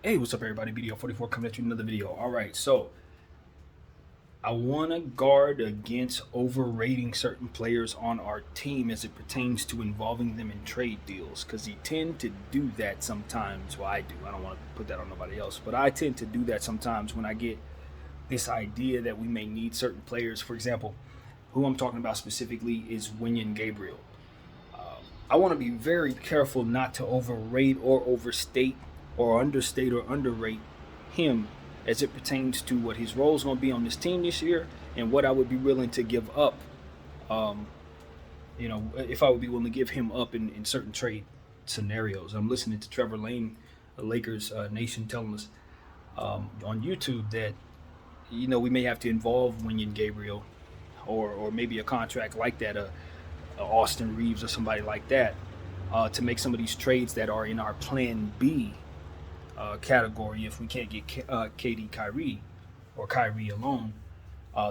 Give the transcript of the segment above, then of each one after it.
Hey, what's up, everybody? BDO44 coming at you with another video. All right, so I want to guard against overrating certain players on our team as it pertains to involving them in trade deals, because you tend to do that sometimes. Well, I do. I don't want to put that on nobody else, but I tend to do that sometimes when I get this idea that we may need certain players. For example, who I'm talking about specifically is Winyan Gabriel. I want to be very careful not to overrate or overstate or understate or underrate him as it pertains to what his role is going to be on this team this year and what I would be willing to give up. Um, if I would be willing to give him up in certain trade scenarios. I'm listening to Trevor Lane, Lakers Nation, telling us on YouTube that we may have to involve Winyan Gabriel or maybe a contract like that, Austin Reeves or somebody like that, to make some of these trades that are in our Plan B category. If we can't get KD Kyrie or Kyrie alone,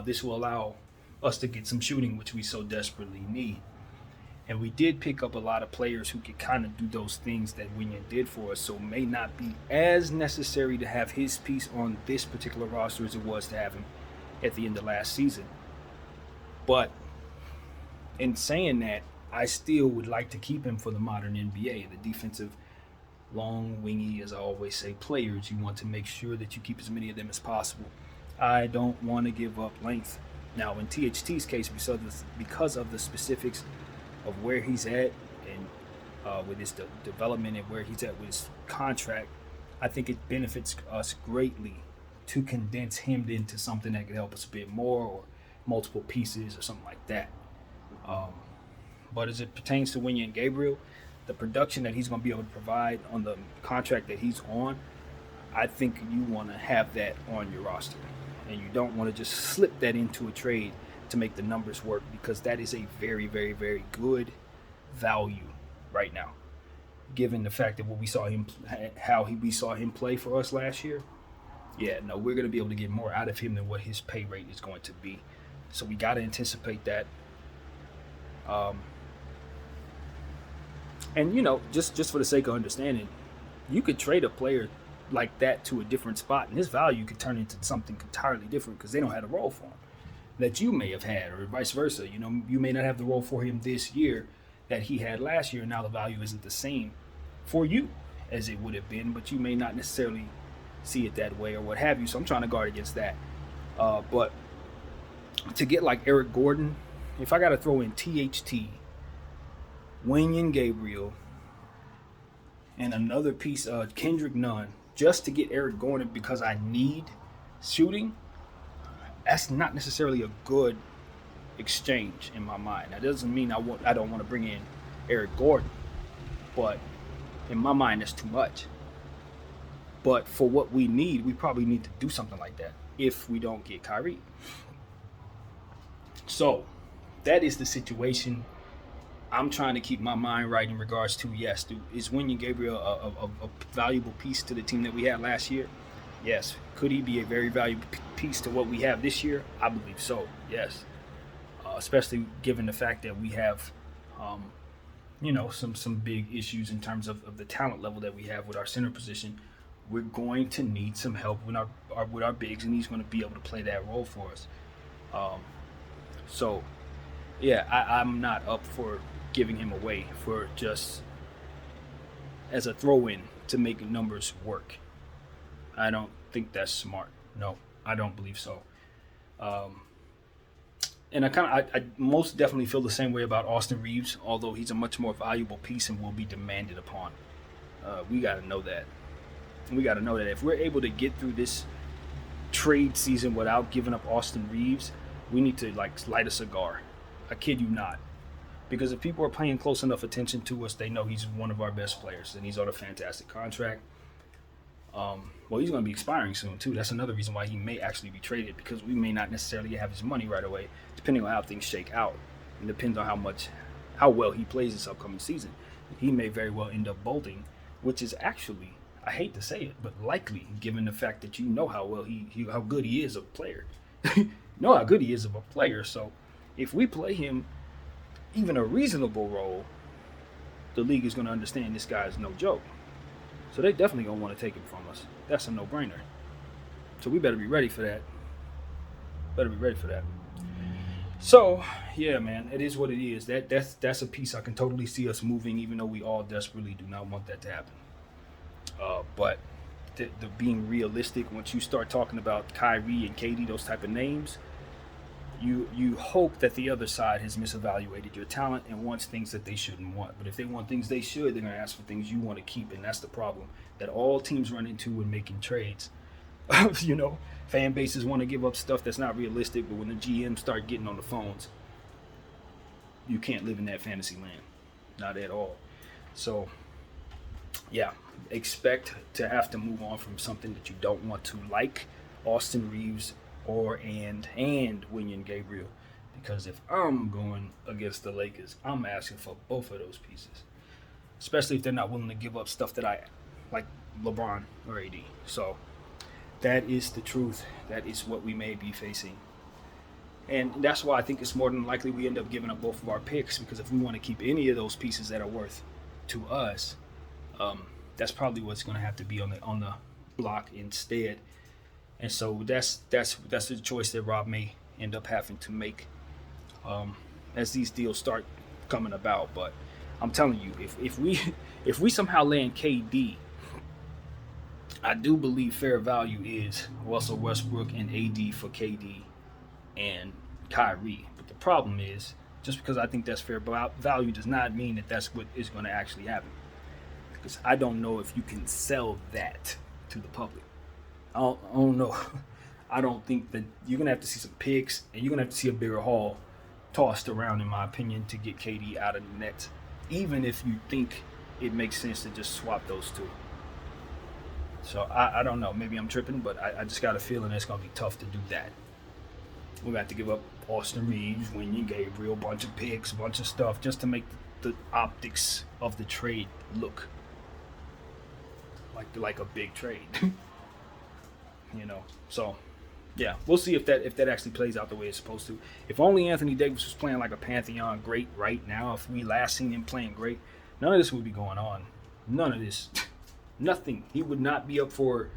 this will allow us to get some shooting, which we so desperately need. And we did pick up a lot of players who could kind of do those things that Winyan did for us, so it may not be as necessary to have his piece on this particular roster as it was to have him at the end of last season. But in saying that, I still would like to keep him for the modern NBA, the defensive long, wingy, as I always say, players. You want to make sure that you keep as many of them as possible. I don't want to give up length. Now, in THT's case, because of the specifics of where he's at and with his development and where he's at with his contract, I think it benefits us greatly to condense him into something that could help us a bit more, or multiple pieces or something like that. But as it pertains to Winyan Gabriel, the production that he's going to be able to provide on the contract that he's on, I think you want to have that on your roster. And you don't want to just slip that into a trade to make the numbers work, because that is a very, very, very good value right now. Given the fact that we saw him play for us last year, we're going to be able to get more out of him than what his pay rate is going to be. So we got to anticipate that. And just for the sake of understanding, you could trade a player like that to a different spot, and his value could turn into something entirely different because they don't have a role for him that you may have had, or vice versa. You may not have the role for him this year that he had last year. Now the value isn't the same for you as it would have been, but you may not necessarily see it that way or what have you. So I'm trying to guard against that. But to get like Eric Gordon, if I got to throw in THT, Winyan Gabriel, and another piece of Kendrick Nunn just to get Eric Gordon because I need shooting, that's not necessarily a good exchange in my mind. That doesn't mean I don't want to bring in Eric Gordon, but in my mind that's too much. But for what we need, we probably need to do something like that if we don't get Kyrie. So that is the situation. I'm trying to keep my mind right in regards to, yes, is Winyan Gabriel a valuable piece to the team that we had last year? Yes. Could he be a very valuable piece to what we have this year? I believe so, yes. Especially given the fact that we have, some big issues in terms of the talent level that we have with our center position. We're going to need some help with our bigs, and he's going to be able to play that role for us. I'm not up for giving him away for just as a throw-in to make numbers work. I don't think that's smart. No, I don't believe so. And I most definitely feel the same way about Austin Reeves, although he's a much more valuable piece and will be demanded upon. We got to know that. We got to know that if we're able to get through this trade season without giving up Austin Reeves, we need to light a cigar. I kid you not. Because if people are paying close enough attention to us, they know he's one of our best players, and he's on a fantastic contract. He's going to be expiring soon too. That's another reason why he may actually be traded, because we may not necessarily have his money right away, depending on how things shake out. It depends on how well he plays this upcoming season. He may very well end up bolting, which is actually, I hate to say it, but likely, given the fact that how well how good he is of a player. Know how good he is of a player. So if we play him even a reasonable role, the league is going to understand this guy is no joke. So they definitely gonna want to take him from us. That's a no-brainer. So we better be ready for that. Better be ready for that. So yeah, man, it is what it is. That's a piece I can totally see us moving, even though we all desperately do not want that to happen. But the being realistic, once you start talking about Kyrie and KD, those type of names, you hope that the other side has misevaluated your talent and wants things that they shouldn't want. But if they want things they should, they're gonna ask for things you want to keep, and that's the problem that all teams run into when making trades. you know, fan bases want to give up stuff that's not realistic, but when the GMs start getting on the phones, you can't live in that fantasy land, not at all. So, yeah, expect to have to move on from something that you don't want to, like Austin Reeves or and William Gabriel, because if I'm going against the Lakers, I'm asking for both of those pieces, especially if they're not willing to give up stuff that I like, LeBron or AD. So that is the truth. That is what we may be facing. And that's why I think it's more than likely we end up giving up both of our picks, because if we want to keep any of those pieces that are worth to us, that's probably what's going to have to be on the block instead. And so that's the choice that Rob may end up having to make as these deals start coming about. But I'm telling you, if we somehow land KD, I do believe fair value is Russell Westbrook and AD for KD and Kyrie. But the problem is, just because I think that's fair value does not mean that that's what is going to actually happen. Because I don't know if you can sell that to the public. I don't know. I don't think that you're going to have to see some picks, and you're going to have to see a bigger haul tossed around, in my opinion, to get KD out of the net, even if you think it makes sense to just swap those two. So I don't know. Maybe I'm tripping, but I just got a feeling it's going to be tough to do that. We're going to have to give up Austin Reeves, William Gabriel, bunch of picks, a bunch of stuff, just to make the optics of the trade look like a big trade. So yeah, we'll see if that actually plays out the way it's supposed to. If only Anthony Davis was playing like a Pantheon great right now, if we last seen him playing great, none of this would be going on. None of this. Nothing. He would not be up for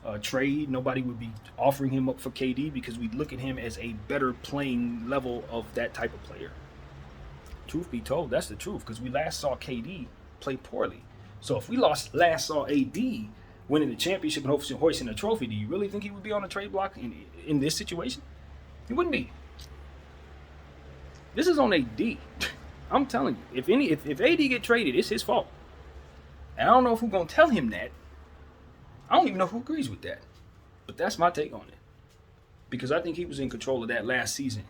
a trade. Nobody would be offering him up for KD, because we look at him as a better playing level of that type of player. Truth be told, that's the truth, because we last saw KD play poorly. So if we last saw AD winning the championship and hoisting a trophy, do you really think he would be on a trade block in this situation? He wouldn't be. This is on AD. I'm telling you, if AD get traded, it's his fault. And I don't know if who's gonna tell him that. I don't even know who agrees with that. But that's my take on it. Because I think he was in control of that last season.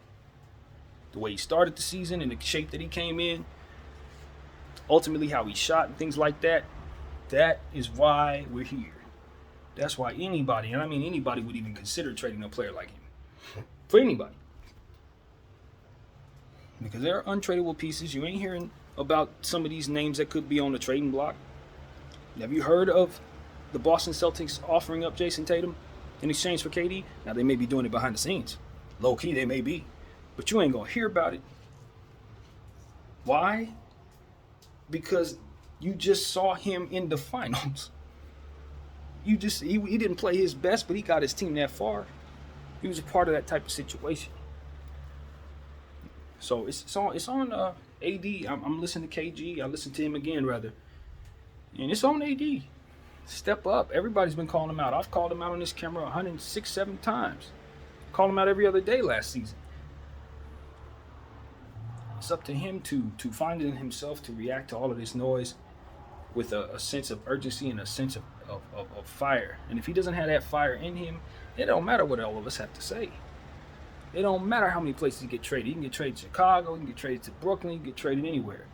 The way he started the season and the shape that he came in, ultimately how he shot and things like that, that is why we're here. That's why anybody, and I mean anybody, would even consider trading a player like him. For anybody. Because there are untradeable pieces. You ain't hearing about some of these names that could be on the trading block. Have you heard of the Boston Celtics offering up Jason Tatum in exchange for KD? Now, they may be doing it behind the scenes. Low key, they may be. But you ain't going to hear about it. Why? Because you just saw him in the finals. He didn't play his best, but he got his team that far. He was a part of that type of situation. So it's on AD. I'm listening to KG. I listened to him again, rather. And it's on AD. Step up. Everybody's been calling him out. I've called him out on this camera 106, 7 times. Called him out every other day last season. It's up to him to find it in himself to react to all of this noise with a sense of urgency and a sense of fire. And if he doesn't have that fire in him, it don't matter what all of us have to say. It don't matter how many places he get traded. He can get traded to Chicago, he can get traded to Brooklyn, he can get traded anywhere.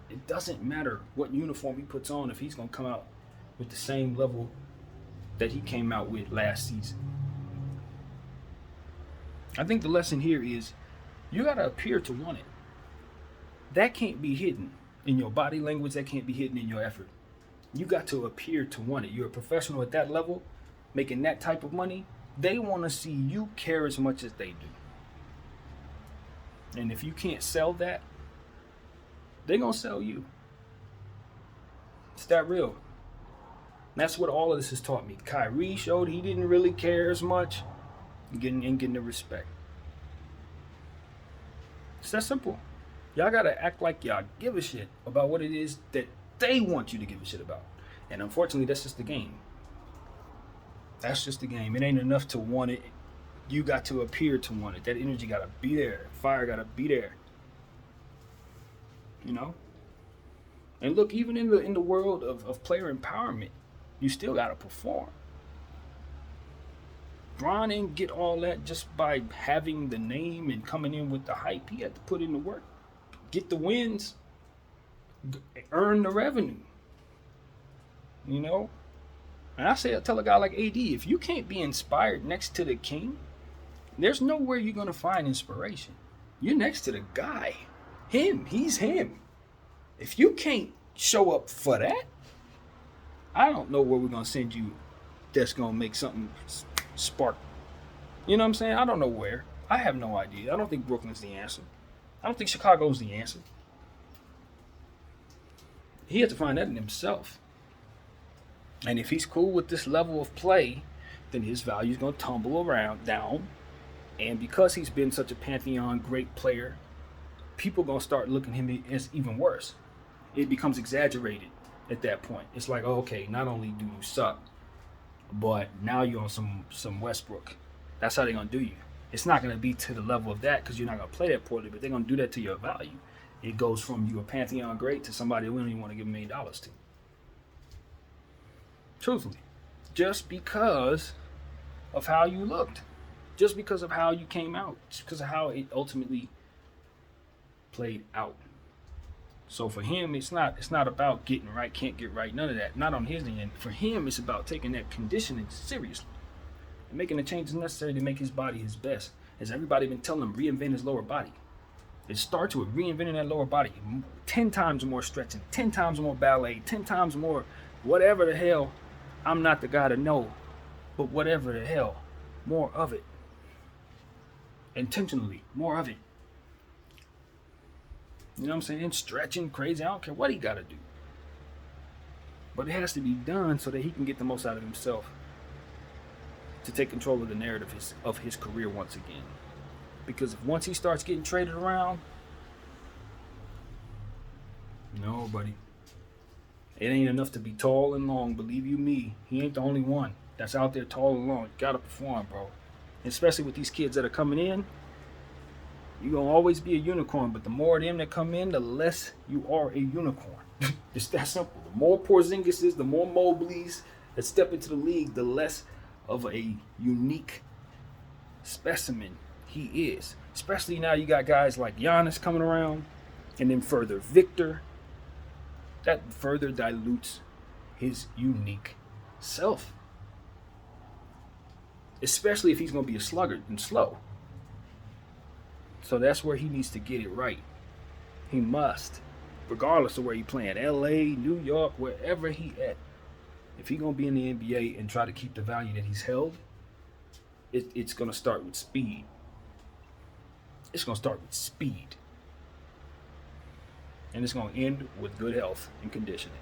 It doesn't matter what uniform he puts on if he's going to come out with the same level that he came out with last season. I think the lesson here is you got to appear to want it. That can't be hidden in your body language. That can't be hidden in your effort. You got to appear to want it. You're a professional at that level, making that type of money. They want to see you care as much as they do. And if you can't sell that, they're going to sell you. It's that real. That's what all of this has taught me. Kyrie showed he didn't really care as much, getting the respect. It's that simple. Y'all gotta act like y'all give a shit about what it is that they want you to give a shit about. And unfortunately, that's just the game. That's just the game. It ain't enough to want it. You got to appear to want it. That energy gotta be there. Fire gotta be there. You know? And look, even in the world of player empowerment, you still gotta perform. Bron didn't get all that just by having the name and coming in with the hype. He had to put in the work, get the wins, earn the revenue. You know? And I tell a guy like AD, if you can't be inspired next to the king, there's nowhere you're going to find inspiration. You're next to the guy. He's him. If you can't show up for that, I don't know where we're going to send you that's going to make something spark. You know what I'm saying? I don't know where. I have no idea. I don't think Brooklyn's the answer. I don't think Chicago's the answer. He had to find that in himself. And if he's cool with this level of play, then his value is going to tumble down. And because he's been such a pantheon great player, people are going to start looking at him as even worse. It becomes exaggerated at that point. It's like, oh, okay, not only do you suck, but now you're on some Westbrook. That's how they're going to do you. It's not going to be to the level of that because you're not going to play that poorly, but they're going to do that to your value. It goes from you a pantheon great to somebody we don't even want to give $1 million to. Truthfully. Just because of how you looked. Just because of how you came out. Just because of how it ultimately played out. So for him, it's not about getting right, can't get right, none of that. Not on his end. For him, it's about taking that conditioning seriously and making the changes necessary to make his body his best. As everybody been telling him, reinvent his lower body. It starts with reinventing that lower body. 10 times more stretching, 10 times more ballet, 10 times more whatever the hell. I'm not the guy to know, but whatever the hell, more of it. Intentionally, more of it. You know what I'm saying? Stretching, crazy, I don't care what he got to do. But it has to be done so that he can get the most out of himself. To take control of the narrative of his career once again. Because if once he starts getting traded around, no, buddy. It ain't enough to be tall and long, believe you me. He ain't the only one that's out there tall and long. You gotta perform, bro. Especially with these kids that are coming in. You're gonna always be a unicorn, but the more of them that come in, the less you are a unicorn. It's that simple. The more Porzingises, the more Mobleys that step into the league, the less of a unique specimen he is. Especially now you got guys like Giannis coming around, and then further Victor. That further dilutes his unique self. Especially if he's going to be a sluggard and slow. So that's where he needs to get it right. He must. Regardless of where he's playing. LA, New York, wherever he at. If he's going to be in the NBA and try to keep the value that he's held, it's going to start with speed. It's going to start with speed. And it's going to end with good health and conditioning.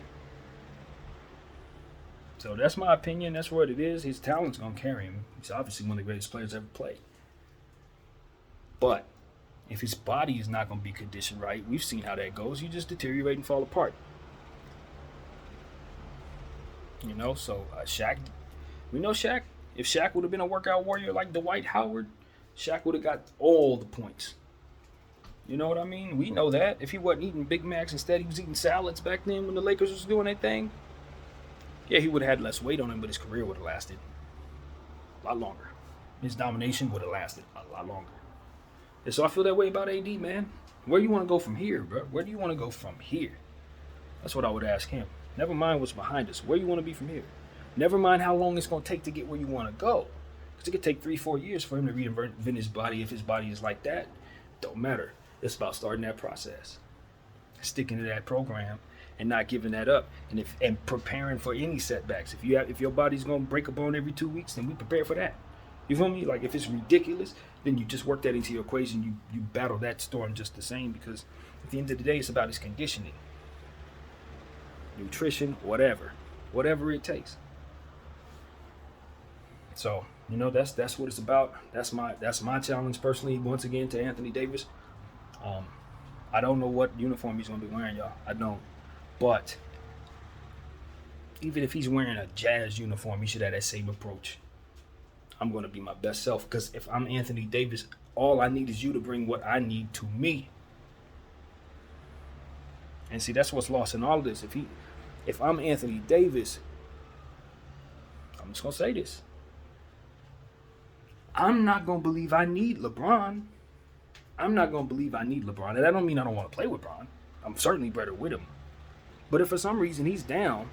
So that's my opinion. That's what it is. His talent's going to carry him. He's obviously one of the greatest players ever played. But if his body is not going to be conditioned right, we've seen how that goes. You just deteriorate and fall apart. You know, so Shaq, we know Shaq. If Shaq would have been a workout warrior like Dwight Howard, Shaq would have got all the points. You know what I mean? We know that. If he wasn't eating Big Macs, instead he was eating salads back then when the Lakers was doing their thing. Yeah, he would have had less weight on him, but his career would have lasted a lot longer. His domination would have lasted a lot longer. And so I feel that way about AD, man. Where do you want to go from here, bro? Where do you want to go from here? That's what I would ask him. Never mind what's behind us. Where do you want to be from here? Never mind how long it's going to take to get where you want to go. Because it could take 3-4 years for him to reinvent his body. If his body is like that, don't matter. It's about starting that process, sticking to that program, and not giving that up, and preparing for any setbacks. If your body's gonna break a bone every 2 weeks, then we prepare for that. You feel me? Like if it's ridiculous, then you just work that into your equation. You battle that storm just the same, because at the end of the day, it's about his conditioning, nutrition, whatever it takes. So, that's what it's about. That's my challenge personally, once again, to Anthony Davis. I don't know what uniform he's gonna be wearing, y'all. I don't. But even if he's wearing a Jazz uniform, he should have that same approach. I'm gonna be my best self, because if I'm Anthony Davis, all I need is you to bring what I need to me. And see, that's what's lost in all of this. If I'm Anthony Davis, I'm just gonna say this. I'm not gonna believe I need LeBron. I'm not gonna believe I need LeBron. And that don't mean I don't want to play with LeBron. I'm certainly better with him. But if for some reason he's down,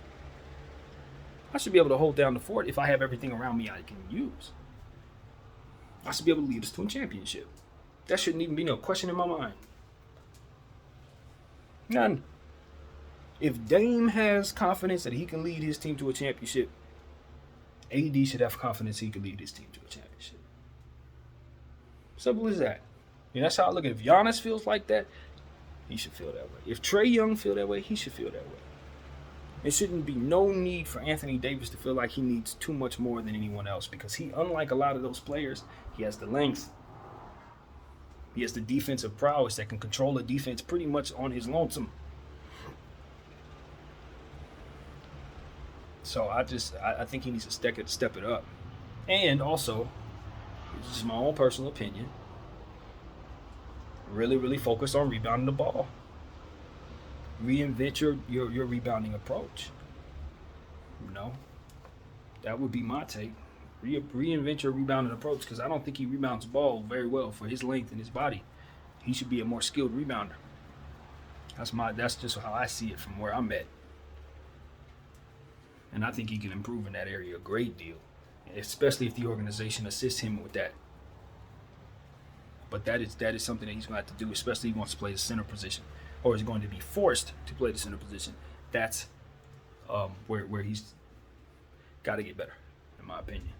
I should be able to hold down the fort if I have everything around me I can use. I should be able to lead us to a championship. That shouldn't even be no question in my mind. None. If Dame has confidence that he can lead his team to a championship, AD should have confidence he can lead his team to a championship. Simple as that. And that's how I look at it. If Giannis feels like that, he should feel that way. If Trae Young feel that way, he should feel that way. There shouldn't be no need for Anthony Davis to feel like he needs too much more than anyone else, because he, unlike a lot of those players, he has the length. He has the defensive prowess that can control the defense pretty much on his lonesome. So I think he needs to step it up. And also, this is my own personal opinion, really, really focus on rebounding the ball. Reinvent your rebounding approach. That would be my take. Reinvent your rebounding approach, because I don't think he rebounds the ball very well for his length and his body. He should be a more skilled rebounder. That's just how I see it from where I'm at. And I think he can improve in that area a great deal, especially if the organization assists him with that. But that is something that he's going to have to do, especially if he wants to play the center position, or is going to be forced to play the center position. That's where he's got to get better, in my opinion.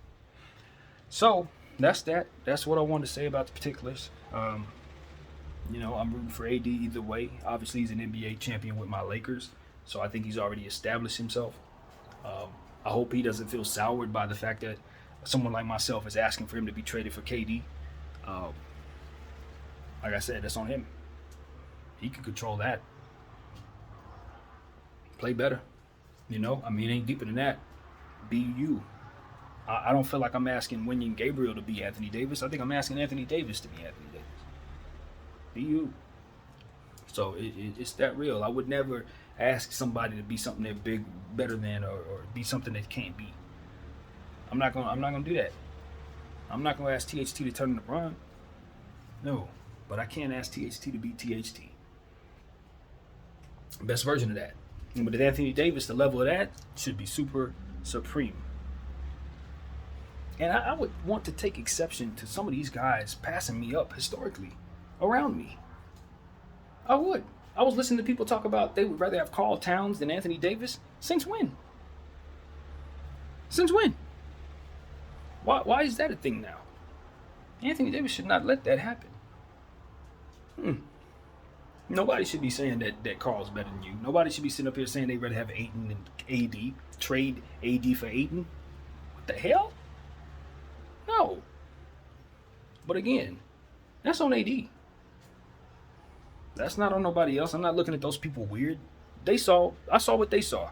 So that's that. That's what I wanted to say about the particulars. I'm rooting for AD either way. Obviously, he's an NBA champion with my Lakers, so I think he's already established himself. I hope he doesn't feel soured by the fact that someone like myself is asking for him to be traded for KD. Like I said, that's on him. He can control that. Play better. It ain't deeper than that. Be you. I don't feel like I'm asking Wenyen Gabriel to be Anthony Davis. I think I'm asking Anthony Davis to be Anthony Davis. Be you. So it's that real. I would never ask somebody to be something they're better than, or be something they can't be. I'm not gonna do that. I'm not gonna ask THT to turn into LeBron. No, but I can't ask THT to be THT. Best version of that. But at Anthony Davis, the level of that should be super supreme. And I would want to take exception to some of these guys passing me up historically around me. I would. I was listening to people talk about they would rather have Karl Towns than Anthony Davis. Since when? Since when? Why is that a thing now? Anthony Davis should not let that happen. Nobody should be saying that Karl's better than you. Nobody should be sitting up here saying they'd rather have Ayton than AD. Trade AD for Ayton. What the hell? No. But again, that's on AD. That's not on nobody else. I'm not looking at those people weird. I saw what they saw.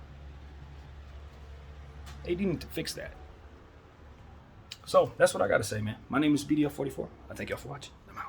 They need to fix that. So that's what I got to say, man. My name is BDF44. I thank y'all for watching. I'm out.